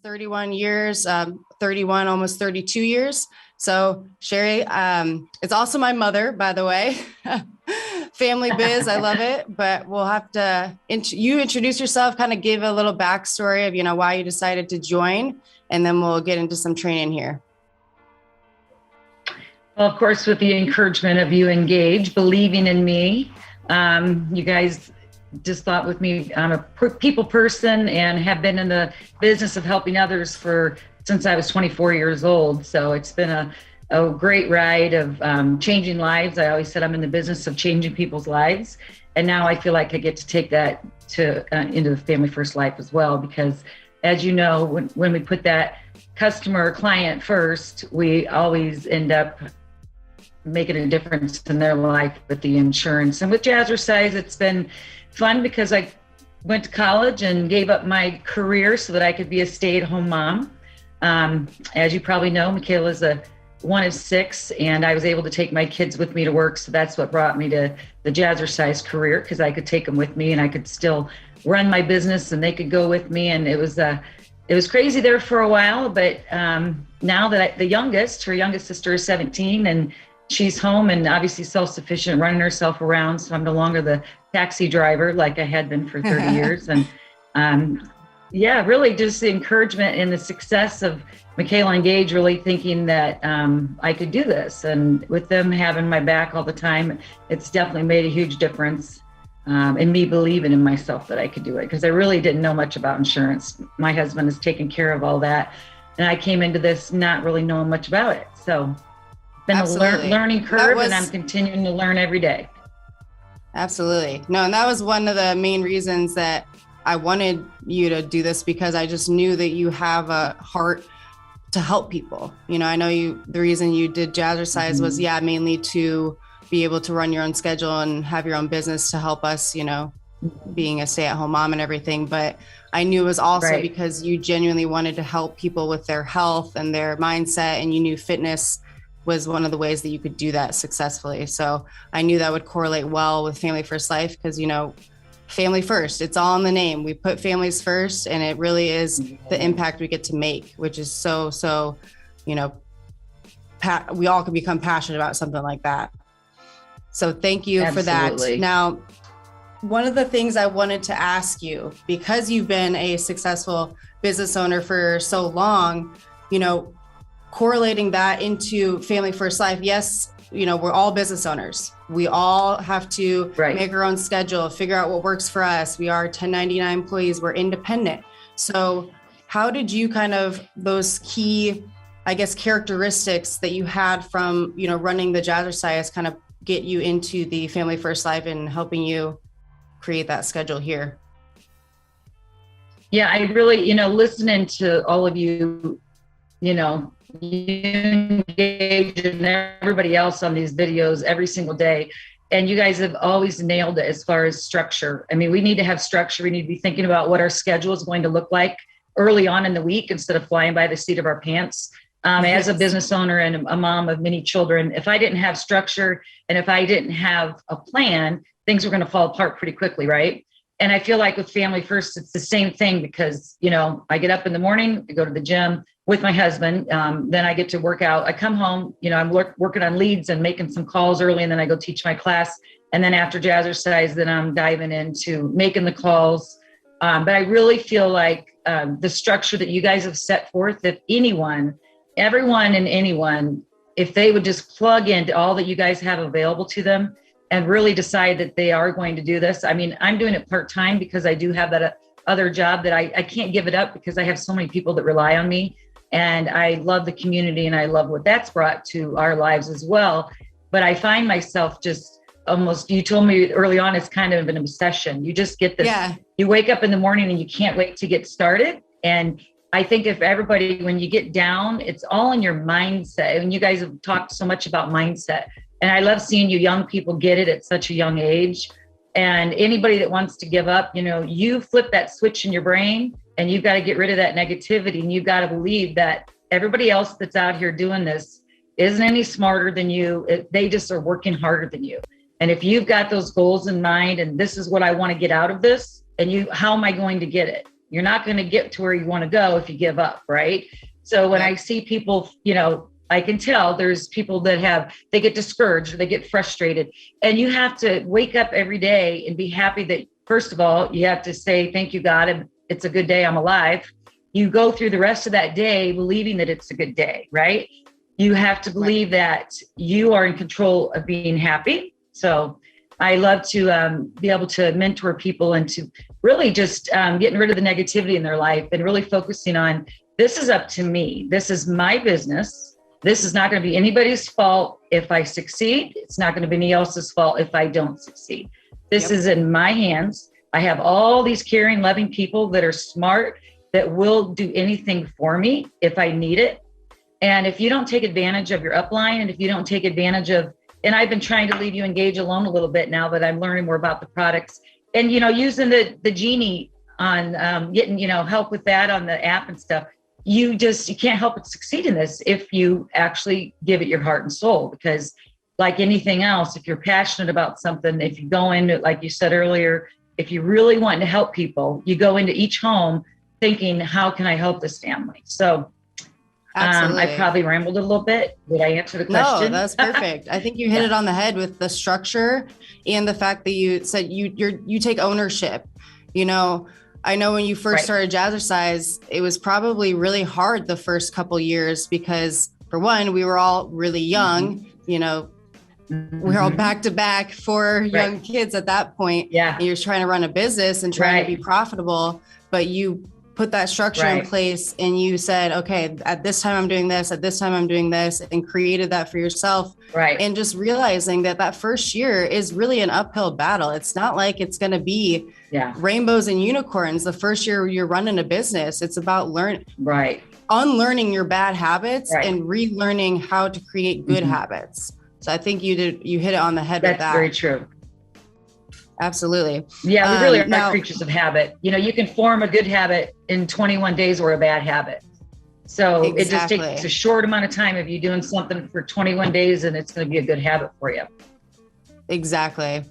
31 years, 31, almost 32 years. So Sherri, it's also my mother, by the way. Family biz, I love it. But we'll have to, you introduce yourself, kind of give a little backstory of, why you decided to join, and then we'll get into some training here. Well, of course, with the encouragement of you engage, believing in me, you guys just thought with me. I'm a people person and have been in the business of helping others since I was 24 years old. So it's been a great ride of changing lives. I always said I'm in the business of changing people's lives. And now I feel like I get to take that into the Family First life as well, because as you know, when we put that customer or client first, we always end up making a difference in their life with the insurance. And with Jazzercise, it's been fun because I went to college and gave up my career so that I could be a stay-at-home mom. As you probably know, Michaela's one of 6, and I was able to take my kids with me to work. So that's what brought me to the Jazzercise career, because I could take them with me and I could still run my business and they could go with me. And it was crazy there for a while, but now that her youngest sister is 17 and she's home and obviously self-sufficient, running herself around. So I'm no longer the taxi driver like I had been for 30 years. And really just the encouragement and the success of Michaela and Gage really thinking that I could do this. And with them having my back all the time, it's definitely made a huge difference in me believing in myself that I could do it, because I really didn't know much about insurance. My husband has taken care of all that. And I came into this not really knowing much about it. So been Absolutely. A learning curve, and I'm continuing to learn every day. Absolutely. No, and that was one of the main reasons that I wanted you to do this, because I just knew that you have a heart to help people. I know the reason you did Jazzercise was mainly to be able to run your own schedule and have your own business to help us, being a stay-at-home mom and everything. But I knew it was also because you genuinely wanted to help people with their health and their mindset, and you knew fitness was one of the ways that you could do that successfully. So I knew that would correlate well with Family First Life, because, family first, it's all in the name. We put families first, and it really is the impact we get to make, which is so, we all can become passionate about something like that. So thank you Absolutely. For that. Now, one of the things I wanted to ask you, because you've been a successful business owner for so long, correlating that into Family First Life. Yes, we're all business owners. We all have to make our own schedule, figure out what works for us. We are 1099 employees. We're independent. So how did you those key, characteristics that you had from, running the Jazzercise get you into the Family First Life and helping you create that schedule here? Yeah, I really, listening to all of you, you engage and everybody else on these videos every single day. And you guys have always nailed it as far as structure. I mean, we need to have structure. We need to be thinking about what our schedule is going to look like early on in the week instead of flying by the seat of our pants. As a business owner and a mom of many children, if I didn't have structure and if I didn't have a plan, things were going to fall apart pretty quickly, right? And I feel like with Family First, it's the same thing, because, I get up in the morning, I go to the gym with my husband, then I get to work out. I come home, I'm working on leads and making some calls early, and then I go teach my class. And then after Jazzercise, then I'm diving into making the calls. But I really feel like the structure that you guys have set forth, if everyone and anyone, if they would just plug into all that you guys have available to them and really decide that they are going to do this. I mean, I'm doing it part-time because I do have that other job that I can't give it up, because I have so many people that rely on me. And I love the community and I love what that's brought to our lives as well. But I find myself just almost, you told me early on, it's kind of an obsession. You just get this, You wake up in the morning and you can't wait to get started. And I think if everybody, when you get down, it's all in your mindset. And you guys have talked so much about mindset. And I love seeing you young people get it at such a young age. And anybody that wants to give up, you flip that switch in your brain and you've got to get rid of that negativity. And you've got to believe that everybody else that's out here doing this isn't any smarter than you. They just are working harder than you. And if you've got those goals in mind, and this is what I want to get out of this, and how am I going to get it? You're not going to get to where you want to go if you give up, right? So when I see people, I can tell there's people that they get discouraged, or they get frustrated. And you have to wake up every day and be happy that, first of all, you have to say, thank you, God, and it's a good day, I'm alive. You go through the rest of that day believing that it's a good day, right? You have to believe that you are in control of being happy. So I love to be able to mentor people and to really just getting rid of the negativity in their life and really focusing on, this is up to me. This is my business. This is not going to be anybody's fault if I succeed. It's not going to be anyone else's fault if I don't succeed. This is in my hands. I have all these caring, loving people that are smart, that will do anything for me if I need it. And if you don't take advantage of your upline, and if you don't take advantage of, and I've been trying to leave you engage alone a little bit now that I'm learning more about the products, and, using the genie on getting, help with that on the app and stuff. You can't help but succeed in this if you actually give it your heart and soul, because like anything else, if you're passionate about something, if you go into it, like you said earlier, if you really want to help people, you go into each home thinking, how can I help this family? So I probably rambled a little bit. Did I answer the question? No, that's perfect. I think you hit it on the head with the structure and the fact that you said you take ownership. I know when you first started Jazzercise, it was probably really hard the first couple years because, for one, we were all really young. We were all back to back, 4 young kids at that point. Yeah, and you're trying to run a business and trying to be profitable, but you put that structure in place and you said, okay, at this time I'm doing this, at this time I'm doing this, and created that for yourself. Right. And just realizing that first year is really an uphill battle. It's not like it's going to be rainbows and unicorns. The first year you're running a business, it's about unlearning your bad habits and relearning how to create good habits. So I think you hit it on the head with that. That's very true. Absolutely. Yeah, we really are creatures of habit. You can form a good habit in 21 days or a bad habit. So it just takes a short amount of time of you doing something for 21 days and it's going to be a good habit for you. Exactly.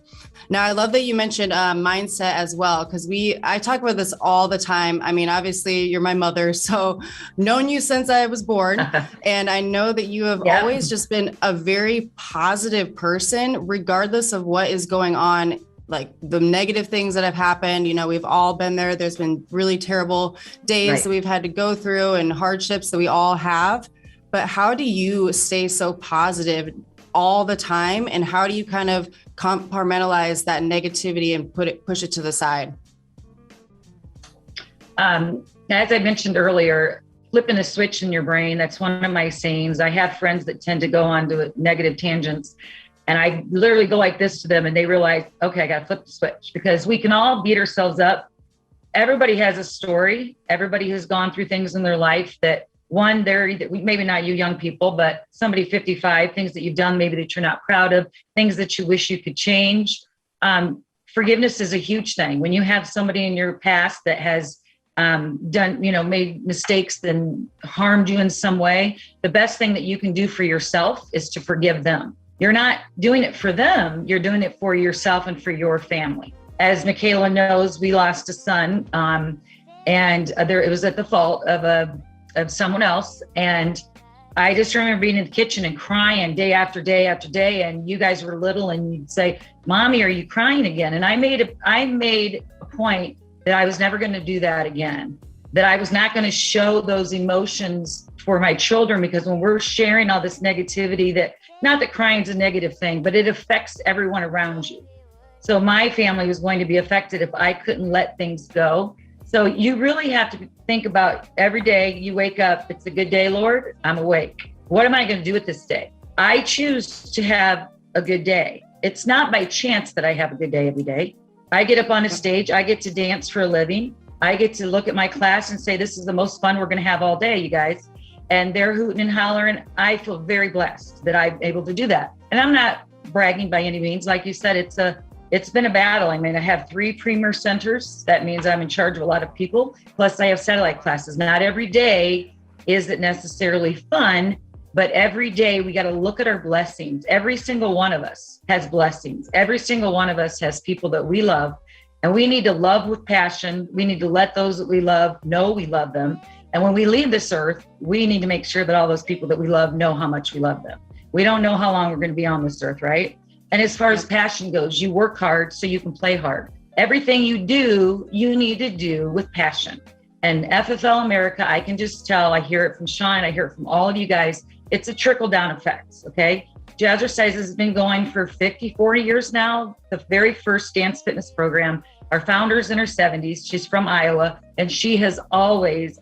Now, I love that you mentioned mindset as well, because I talk about this all the time. I mean, obviously you're my mother, so known you since I was born. And I know that you have always just been a very positive person, regardless of what is going on, like the negative things that have happened. We've all been there. There's been really terrible days that we've had to go through and hardships that we all have. But how do you stay so positive all the time? And how do you kind of compartmentalize that negativity and push it to the side? As I mentioned earlier, flipping a switch in your brain, that's one of my sayings. I have friends that tend to go on to negative tangents. And I literally go like this to them and they realize, okay, I got to flip the switch, because we can all beat ourselves up. Everybody has a story. Everybody has gone through things in their life that maybe not you young people, but somebody 55, things that you've done, maybe that you're not proud of, things that you wish you could change. Forgiveness is a huge thing. When you have somebody in your past that has done, made mistakes and harmed you in some way, the best thing that you can do for yourself is to forgive them. You're not doing it for them. You're doing it for yourself and for your family. As Michaela knows, we lost a son, and it was at the fault of someone else. And I just remember being in the kitchen and crying day after day after day. And you guys were little, and you'd say, "Mommy, are you crying again?" And I made a point that I was never going to do that again. That I was not going to show those emotions for my children, because when we're sharing all this negativity, that not that crying is a negative thing, but it affects everyone around you. So my family was going to be affected if I couldn't let things go. So you really have to think about every day you wake up, it's a good day, Lord, I'm awake. What am I going to do with this day? I choose to have a good day. It's not by chance that I have a good day every day. I get up on a stage, I get to dance for a living. I get to look at my class and say, this is the most fun we're going to have all day, you guys. And they're hooting and hollering. I feel very blessed that I'm able to do that. And I'm not bragging by any means. Like you said, it's a it's been a battle. I mean, I have 3 premier centers. That means I'm in charge of a lot of people. Plus I have satellite classes. Not every day is it necessarily fun, but every day we got to look at our blessings. Every single one of us has blessings. Every single one of us has people that we love, and we need to love with passion. We need to let those that we love know we love them. And when we leave this earth, we need to make sure that all those people that we love know how much we love them. We don't know how long we're going to be on this earth, right? And as far as passion goes, you work hard so you can play hard. Everything you do, you need to do with passion. And FFL America, I can just tell, I hear it from Sean, I hear it from all of you guys, it's a trickle-down effect, okay? Jazzercise has been going for 50, 40 years now. The very first dance fitness program, our founder's in her 70s. She's from Iowa, and she has always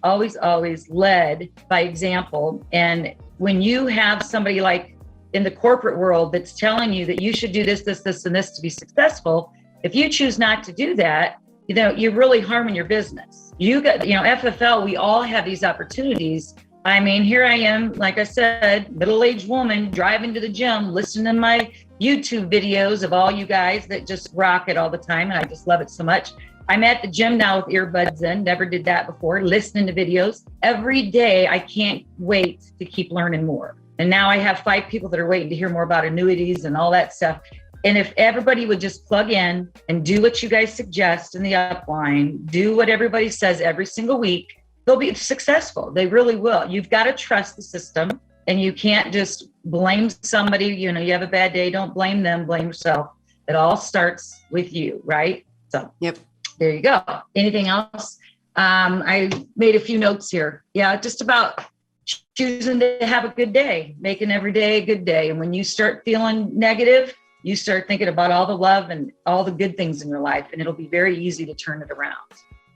led by example. And when you have somebody like in the corporate world that's telling you that you should do this, this, this, and this to be successful, if you choose not to do that, you know, you're really harming your business. You got, you know, FFL, we all have these opportunities. I mean, here I am, like I said, middle-aged woman driving to the gym, listening to my YouTube videos of all you guys that just rock it all the time. And I just love it so much. I'm at the gym now with earbuds in, never did that before, listening to videos. Every day, I can't wait to keep learning more. And now I have 5 people that are waiting to hear more about annuities and all that stuff. And if everybody would just plug in and do what you guys suggest in the upline, do what everybody says every single week, they'll be successful. They really will. You've got to trust the system, and you can't just blame somebody. You know, you have a bad day, don't blame them, blame yourself. It all starts with you, right? So yep. There you go. Anything else? I made a few notes here. Yeah, just about choosing to have a good day, making every day a good day. And when you start feeling negative, you start thinking about all the love and all the good things in your life, and it'll be very easy to turn it around.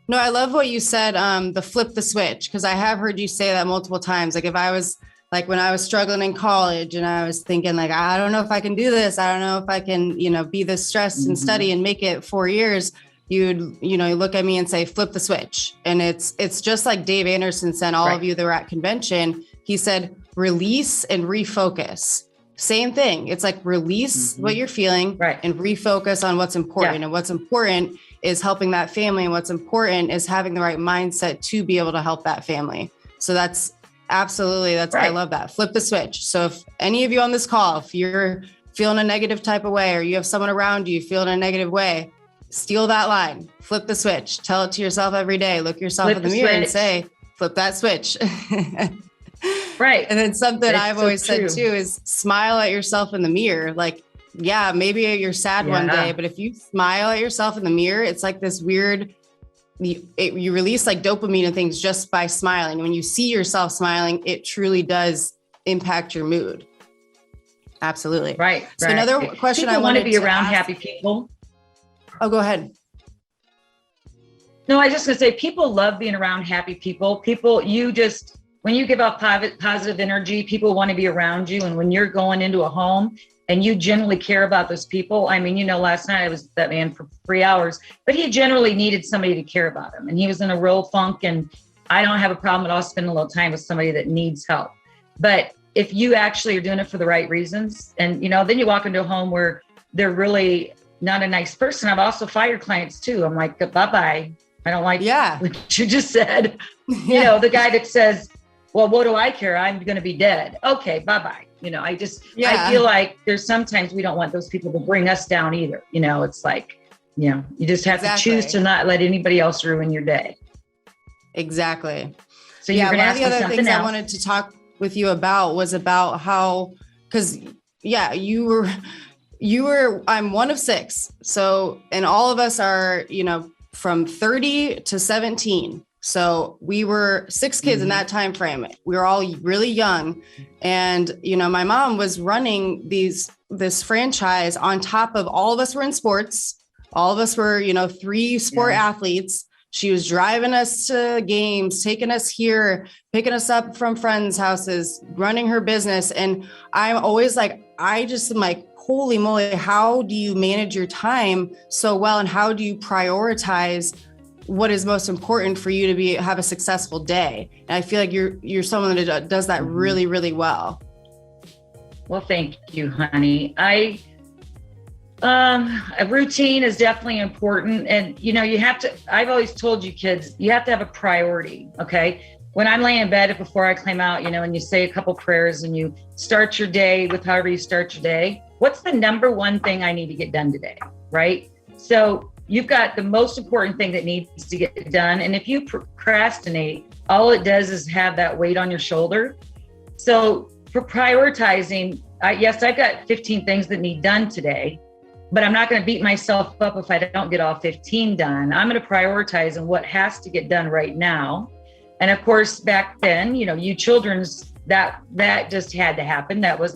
No, I love what you said, the flip the switch, because I have heard you say that multiple times. Like if I was like when I was struggling in college and I was thinking like, I don't know if I can do this. I don't know if I can, you know, be this stressed and study and make it 4 years. You look at me and say, flip the switch. And it's just like Dave Anderson said, all of you that were at convention, he said, release and refocus. Same thing. It's like release what you're feeling and refocus on what's important. Yeah. And what's important is helping that family. And what's important is having the right mindset to be able to help that family. So that's absolutely, I love that. Flip the switch. So if any of you on this call, if you're feeling a negative type of way, or you have someone around you feeling a negative way, steal that line, flip the switch, tell it to yourself every day, look yourself in the mirror and say, flip that switch. Right. And then something I've always said too is smile at yourself in the mirror. Like, yeah, maybe you're sad one day, but if you smile at yourself in the mirror, it's like this weird, you release like dopamine and things just by smiling. When you see yourself smiling, it truly does impact your mood. Absolutely. Right. So another question I want to be around happy people. Oh, go ahead. No, I was just going to say, people love being around happy people. People, when you give off positive energy, people want to be around you. And when you're going into a home and you generally care about those people, I mean, last night I was with that man for 3 hours, but he generally needed somebody to care about him. And he was in a real funk, and I don't have a problem at all spending a little time with somebody that needs help. But if you actually are doing it for the right reasons, and, then you walk into a home where they're really not a nice person. I've also fired clients too. I'm like, bye-bye. I don't like what you just said. The guy that says, well, what do I care? I'm going to be dead. Okay, bye-bye. I feel like there's sometimes we don't want those people to bring us down either. It's like, you just have to choose to not let anybody else ruin your day. Exactly. So you're going to ask me something else. One of the other things I wanted to talk with you about was about how, because I'm one of 6. So, and all of us are, from 30 to 17. So we were 6 kids in that time frame. We were all really young. And, my mom was running this franchise on top of all of us were in sports. All of us were, 3 sport athletes. She was driving us to games, taking us here, picking us up from friends' houses, running her business. And I'm always like, I just am like, holy moly, how do you manage your time so well? And how do you prioritize what is most important for you to have a successful day? And I feel like you're someone that does that really, really well. Well, thank you, honey. A routine is definitely important. And, I've always told you kids, you have to have a priority. Okay. When I'm laying in bed before I climb out, and you say a couple prayers and you start your day with however you start your day, what's the number one thing I need to get done today? Right. So you've got the most important thing that needs to get done. And if you procrastinate, all it does is have that weight on your shoulder. So for prioritizing, yes, I've got 15 things that need done today, but I'm not going to beat myself up if I don't get all 15 done. I'm going to prioritize on what has to get done right now. And of course, back then, you children's, that just had to happen. That was,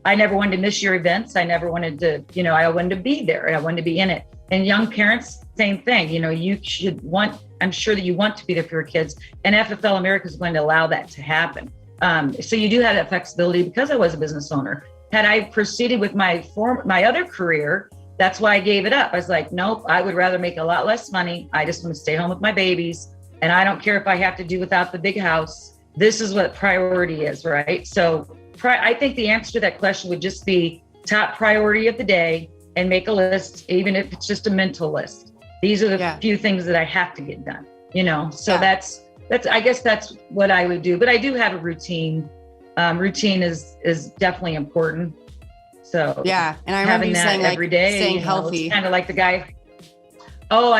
I never wanted to miss your events. I never wanted to, I wanted to be there and I wanted to be in it. And young parents, same thing, I'm sure that you want to be there for your kids, and FFL America is going to allow that to happen. So you do have that flexibility because I was a business owner. Had I proceeded with my other career, that's why I gave it up. I was like, nope, I would rather make a lot less money. I just want to stay home with my babies. And I don't care if I have to do without the big house. This is what priority is, right? So I think the answer to that question would just be top priority of the day and make a list, even if it's just a mental list. These are the few things that I have to get done, So that's, I guess that's what I would do. But I do have a routine. Routine is definitely important. So yeah, and I remember you saying every day, staying healthy. Kind of like the guy. Oh,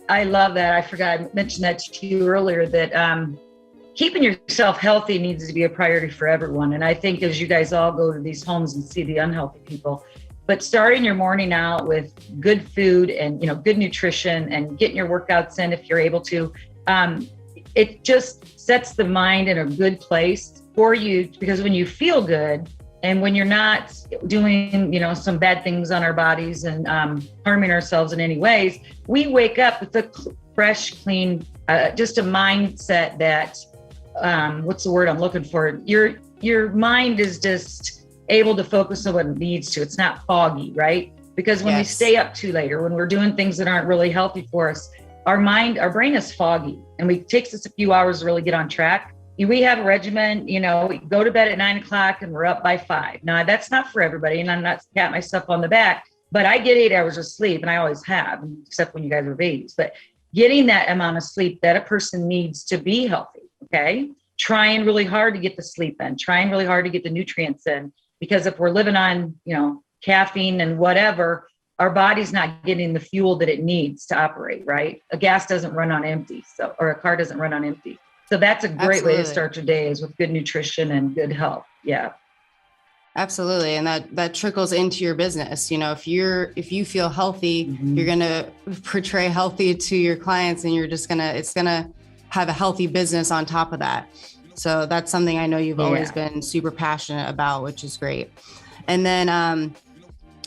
I love that. I forgot I mentioned that to you earlier, that keeping yourself healthy needs to be a priority for everyone. And I think as you guys all go to these homes and see the unhealthy people, but starting your morning out with good food and, good nutrition and getting your workouts in if you're able to, it just sets the mind in a good place for you, because when you feel good and when you're not doing, some bad things on our bodies and harming ourselves in any ways, we wake up with a fresh, clean, just a mindset that, what's the word I'm looking for? Your mind is just able to focus on what it needs to. It's not foggy, right? Because when we stay up too late or when we're doing things that aren't really healthy for us, our brain is foggy, and it takes us a few hours to really get on track. We have a regimen, we go to bed at 9:00 and we're up by 5. Now that's not for everybody, and I'm not patting myself on the back, but I get 8 hours of sleep, and I always have, except when you guys were babies. But getting that amount of sleep that a person needs to be healthy, okay? Trying really hard to get the sleep in, trying really hard to get the nutrients in, because if we're living on, caffeine and whatever, our body's not getting the fuel that it needs to operate, right? A gas doesn't run on empty, or a car doesn't run on empty. So that's a great way to start your day, is with good nutrition and good health. Yeah. Absolutely. And that trickles into your business. If you feel healthy, you're going to portray healthy to your clients, and it's going to have a healthy business on top of that. So that's something I know you've always been super passionate about, which is great. And then,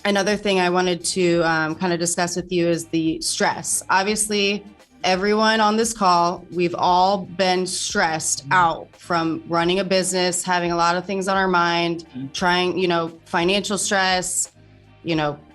another thing I wanted to kind of discuss with you is the stress. Obviously, everyone on this call, we've all been stressed out from running a business, having a lot of things on our mind, trying, financial stress,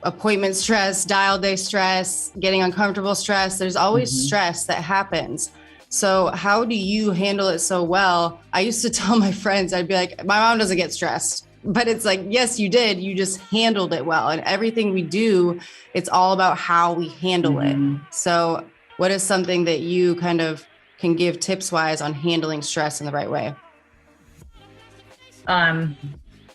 appointment stress, dial day stress, getting uncomfortable stress. There's always stress that happens. So how do you handle it so well? I used to tell my friends, I'd be like, my mom doesn't get stressed. But it's like, yes, you did. You just handled it well. And everything we do, it's all about how we handle it. So what is something that you kind of can give tips wise on handling stress in the right way?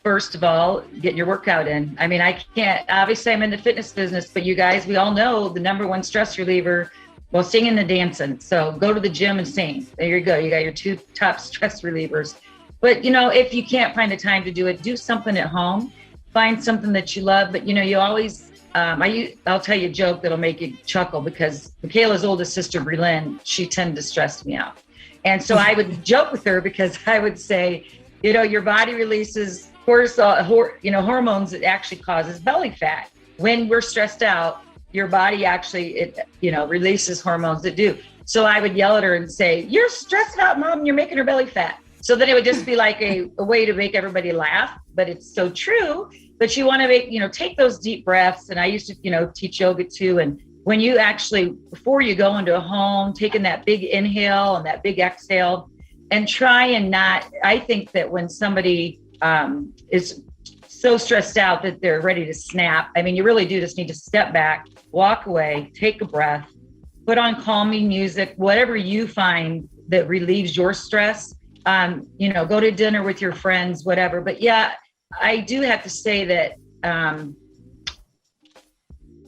First of all, get your workout in. I mean, I can't, obviously I'm in the fitness business, but you guys, we all know the number one stress reliever, well, singing and dancing. So go to the gym and sing. There you go. You got your 2 top stress relievers. But, if you can't find the time to do it, do something at home, find something that you love. But, you always, I'll tell you a joke that'll make you chuckle, because Michaela's oldest sister, Brelyn, she tended to stress me out. And so I would joke with her, because I would say, your body releases cortisol, hormones that actually causes belly fat. When we're stressed out, your body actually, releases hormones that do. So I would yell at her and say, "You're stressed out, Mom, you're making her belly fat." So then it would just be like a way to make everybody laugh, but it's so true. But you want to make, take those deep breaths. And I used to, teach yoga too. And when you actually, before you go into a home, taking that big inhale and that big exhale, and try and not, I think that when somebody is so stressed out that they're ready to snap. I mean, you really do just need to step back, walk away, take a breath, put on calming music, whatever you find that relieves your stress. Go to dinner with your friends, whatever. But yeah, I do have to say that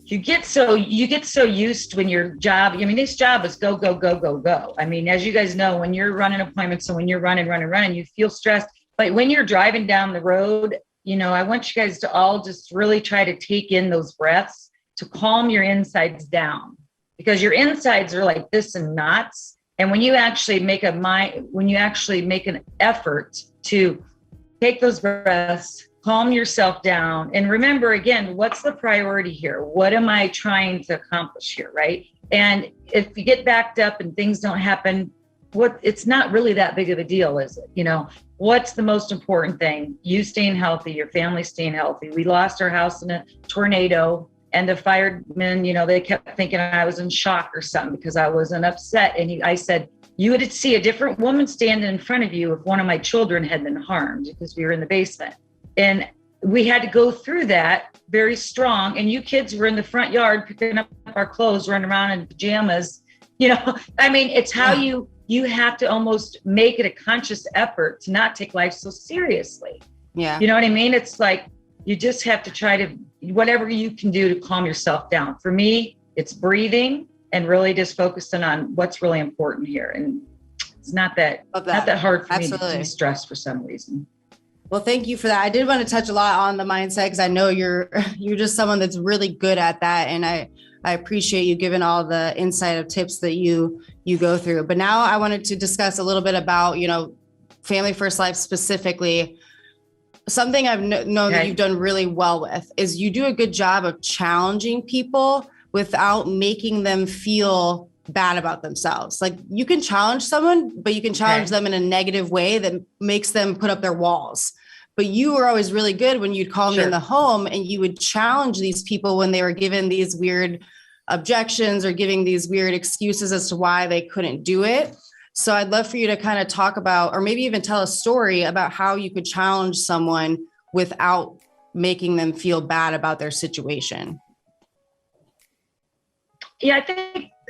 you get so used when your job, I mean, this job is go, go, go, go, go. I mean, as you guys know, when you're running appointments and when you're running, you feel stressed. But when you're driving down the road, I want you guys to all just really try to take in those breaths to calm your insides down, because your insides are like this in knots. And when you actually make an effort to take those breaths, calm yourself down, and remember, again, what's the priority here? What am I trying to accomplish here, right? And if you get backed up and things don't happen, it's not really that big of a deal, is it? What's the most important thing? You staying healthy, your family staying healthy. We lost our house in a tornado, and the firemen, they kept thinking I was in shock or something because I wasn't upset. And I said, you would see a different woman standing in front of you if one of my children had been harmed, because we were in the basement. And we had to go through that very strong. And you kids were in the front yard picking up our clothes, running around in pajamas. I mean, it's how you have to almost make it a conscious effort to not take life so seriously. Yeah. You know what I mean? It's like, you just have to try to, whatever you can do to calm yourself down. For me, it's breathing and really just focusing on what's really important here. And it's not that hard for me to de-stress for some reason. Well, thank you for that. I did want to touch a lot on the mindset, because I know you're just someone that's really good at that. And I appreciate you giving all the insight of tips that you go through. But now I wanted to discuss a little bit about, Family First Life specifically. Something I've known that you've done really well with is you do a good job of challenging people without making them feel bad about themselves. Like, you can challenge someone, but you can challenge them in a negative way that makes them put up their walls. But you were always really good when you'd call me in the home and you would challenge these people when they were given these weird objections or giving these weird excuses as to why they couldn't do it. So I'd love for you to kind of talk about, or maybe even tell a story about how you could challenge someone without making them feel bad about their situation. Yeah,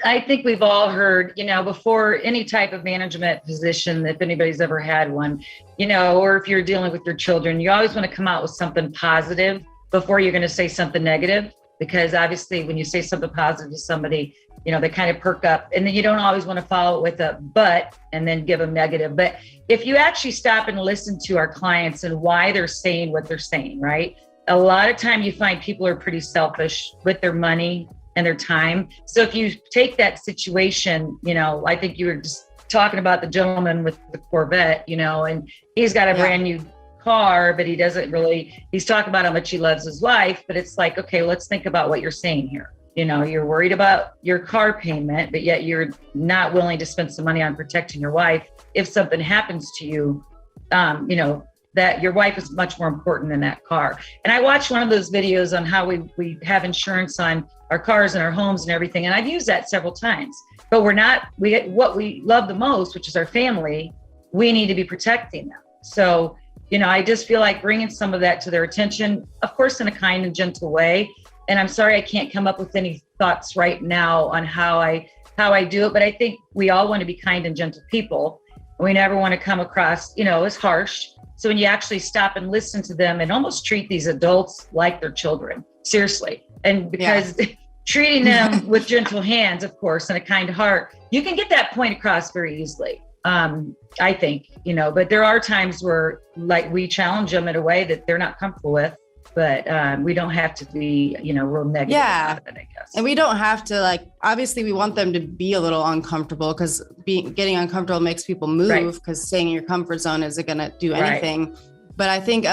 I think we've all heard, before any type of management position, if anybody's ever had one, or if you're dealing with your children, you always want to come out with something positive before you're going to say something negative, because obviously when you say something positive to somebody, they kind of perk up, and then you don't always want to follow it with a but and then give them negative. But if you actually stop and listen to our clients and why they're saying what they're saying, right? A lot of time you find people are pretty selfish with their money and their time. So if you take that situation, I think you were just talking about the gentleman with the Corvette, and he's got a brand new car, but he's talking about how much he loves his wife, but it's like, okay, let's think about what you're saying here. You're worried about your car payment, but yet you're not willing to spend some money on protecting your wife. If something happens to you, that your wife is much more important than that car. And I watched one of those videos on how we have insurance on our cars and our homes and everything. And I've used that several times, but what we love the most, which is our family, we need to be protecting them. So, I just feel like bringing some of that to their attention, of course, in a kind and gentle way. And I'm sorry, I can't come up with any thoughts right now on how I do it, but I think we all want to be kind and gentle people. We never want to come across, as harsh. So when you actually stop and listen to them and almost treat these adults like their children, seriously. And because treating them with gentle hands, of course, and a kind heart, you can get that point across very easily. I think, but there are times where we challenge them in a way that they're not comfortable with, but we don't have to be, real negative about it, I guess. And we don't have to obviously we want them to be a little uncomfortable, because getting uncomfortable makes people move, because staying in your comfort zone isn't going to do anything. But I think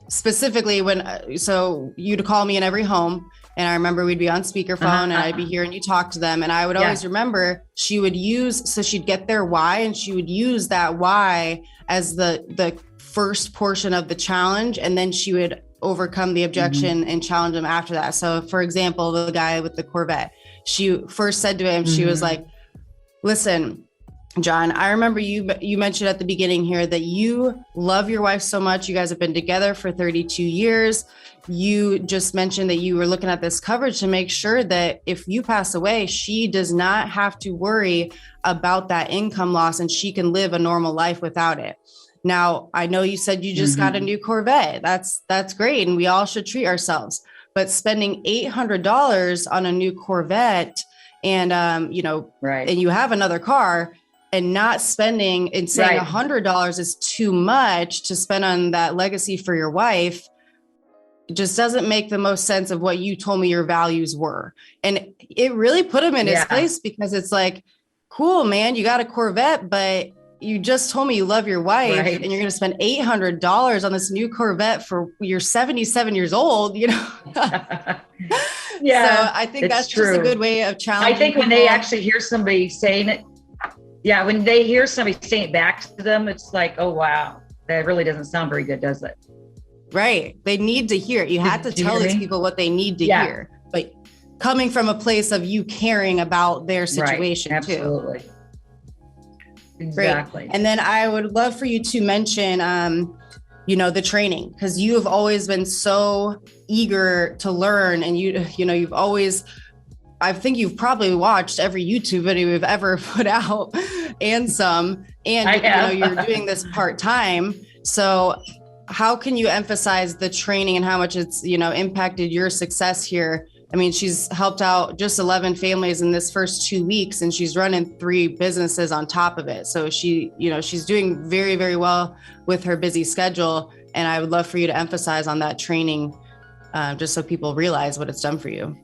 specifically so you'd call me in every home, and I remember we'd be on speakerphone and I'd be hearing you talk to them. And I would always remember she'd get their why, and she would use that why as the first portion of the challenge. And then she would overcome the objection and challenge them after that. So for example, the guy with the Corvette, she first said to him, she was like, listen, John, I remember you mentioned at the beginning here that you love your wife so much. You guys have been together for 32 years. You just mentioned that you were looking at this coverage to make sure that if you pass away, she does not have to worry about that income loss and she can live a normal life without it. Now, I know you said you just got a new Corvette. That's great. And we all should treat ourselves. But spending $800 on a new Corvette and, right. And you have another car, and not spending and saying $100 is too much to spend on that legacy for your wife, it just doesn't make the most sense of what you told me your values were. And it really put him in his place, because it's like, cool, man, you got a Corvette, but you just told me you love your wife and you're going to spend $800 on this new Corvette for you're 77 years old, So I think that's true. Just a good way of challenging. I think when they actually hear somebody saying it, when they hear somebody saying it back to them, it's like, oh, wow, that really doesn't sound very good, does it? Right. They need to hear it. You have to tell these people what they need to hear, but coming from a place of you caring about their situation absolutely. Too. Exactly. Great. And then I would love for you to mention, the training, because you have always been so eager to learn, and you've always, I think you've probably watched every YouTube video we've ever put out and some, and you're doing this part-time. So how can you emphasize the training and how much it's, impacted your success here? I mean, she's helped out just 11 families in this first 2 weeks, and she's running 3 businesses on top of it. So she's doing very, very well with her busy schedule. And I would love for you to emphasize on that training, just so people realize what it's done for you.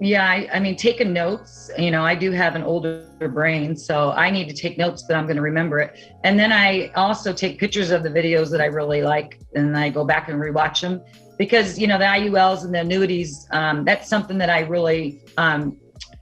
Yeah, I mean, taking notes, I do have an older brain, so I need to take notes that I'm going to remember it. And then I also take pictures of the videos that I really like, and I go back and rewatch them, because, the IULs and the annuities, that's something that I really,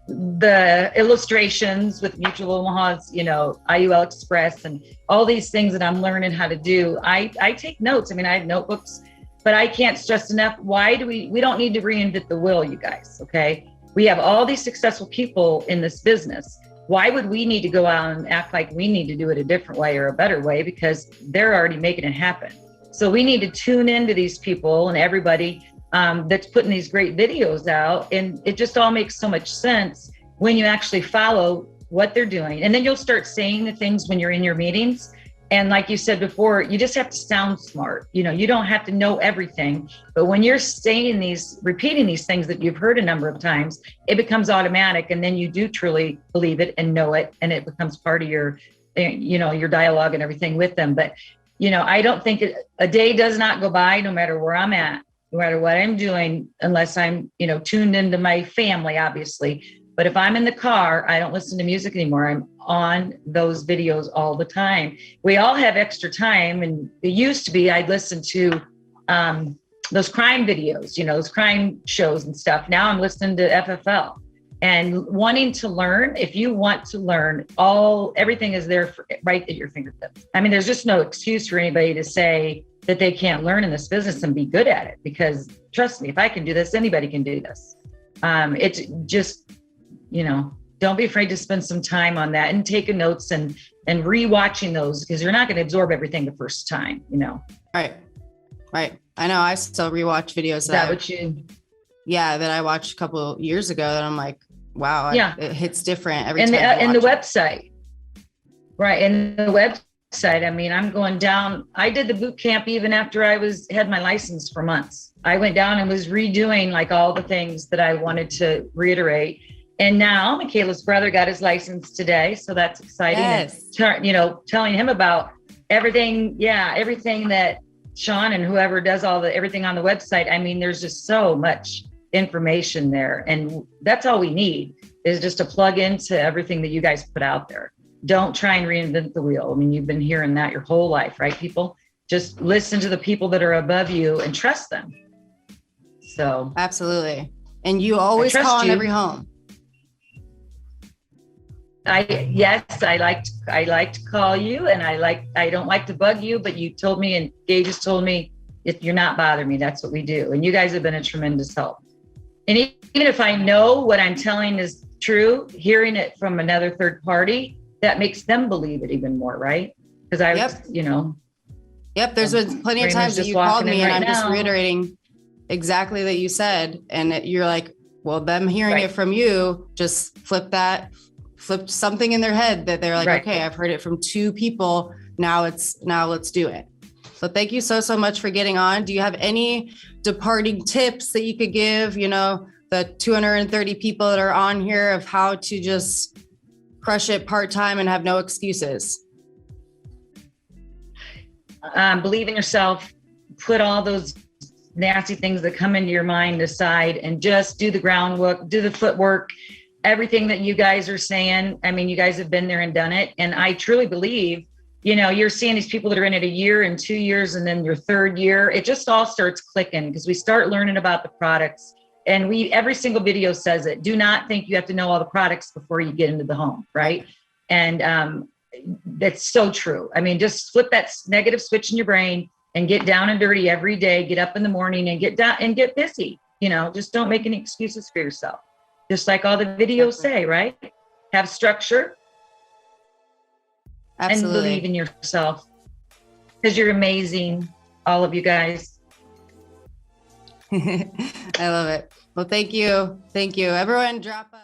the illustrations with Mutual Omaha's, IUL Express and all these things that I'm learning how to do. I take notes. I mean, I have notebooks. But I can't stress enough, why do we don't need to reinvent the wheel, you guys, okay? We have all these successful people in this business. Why would we need to go out and act like we need to do it a different way or a better way? Because they're already making it happen. So we need to tune into these people and everybody that's putting these great videos out. And it just all makes so much sense when you actually follow what they're doing. And then you'll start saying the things when you're in your meetings. And like you said before, you just have to sound smart. You don't have to know everything, but when you're repeating these things that you've heard a number of times, it becomes automatic. And then you do truly believe it and know it. And it becomes part of your dialogue and everything with them. But, I don't think a day does not go by, no matter where I'm at, no matter what I'm doing, unless I'm, tuned into my family, obviously. But if I'm in the car, I don't listen to music anymore. I'm on those videos all the time. We all have extra time. And it used to be I'd listen to those crime videos, those crime shows and stuff. Now I'm listening to FFL and wanting to learn. If you want to learn, everything is there right at your fingertips. I mean, there's just no excuse for anybody to say that they can't learn in this business and be good at it. Because trust me, if I can do this, anybody can do this. It's just, don't be afraid to spend some time on that and taking notes and rewatching those, because you're not going to absorb everything the first time, Right. I know I still rewatch videos that I watched a couple of years ago that I'm like, wow, it hits different every time. And the website. Right. And the website, I mean, I'm going down. I did the boot camp even after I had my license for months. I went down and was redoing like all the things that I wanted to reiterate. And now Michaela's brother got his license today. So that's exciting. Yes. And, telling him about everything that Sean and whoever does everything on the website. I mean, there's just so much information there. And that's all we need, is just to plug into everything that you guys put out there. Don't try and reinvent the wheel. I mean, you've been hearing that your whole life, right, people? Just listen to the people that are above you and trust them. So absolutely. And you always call on every home. I like to call you, and I don't like to bug you, but you told me, and Gage just told me, if you're not bothering me, that's what we do. And you guys have been a tremendous help. And even if I know what I'm telling is true, hearing it from another third party, that makes them believe it even more, right? Because I was, Yep. There's been plenty of times that you called me and I'm just reiterating exactly that you said. And you're like, well, them hearing it from you, just flipped something in their head that they're like, okay, I've heard it from 2 people. Now let's do it. So thank you so much for getting on. Do you have any departing tips that you could give, the 230 people that are on here, of how to just crush it part-time and have no excuses? Believe in yourself, put all those nasty things that come into your mind aside, and just do the groundwork, do the footwork, everything that you guys are saying. I mean, you guys have been there and done it. And I truly believe, you're seeing these people that are in it a year and 2 years, and then your 3rd year, it just all starts clicking because we start learning about the products. And every single video says it. Do not think you have to know all the products before you get into the home, right? And that's so true. I mean, just flip that negative switch in your brain and get down and dirty every day. Get up in the morning and get down and get busy. Just don't make any excuses for yourself. Just like all the videos say, right? Have structure. Absolutely. And believe in yourself, because you're amazing, all of you guys. I love it. Well, thank you. Everyone drop a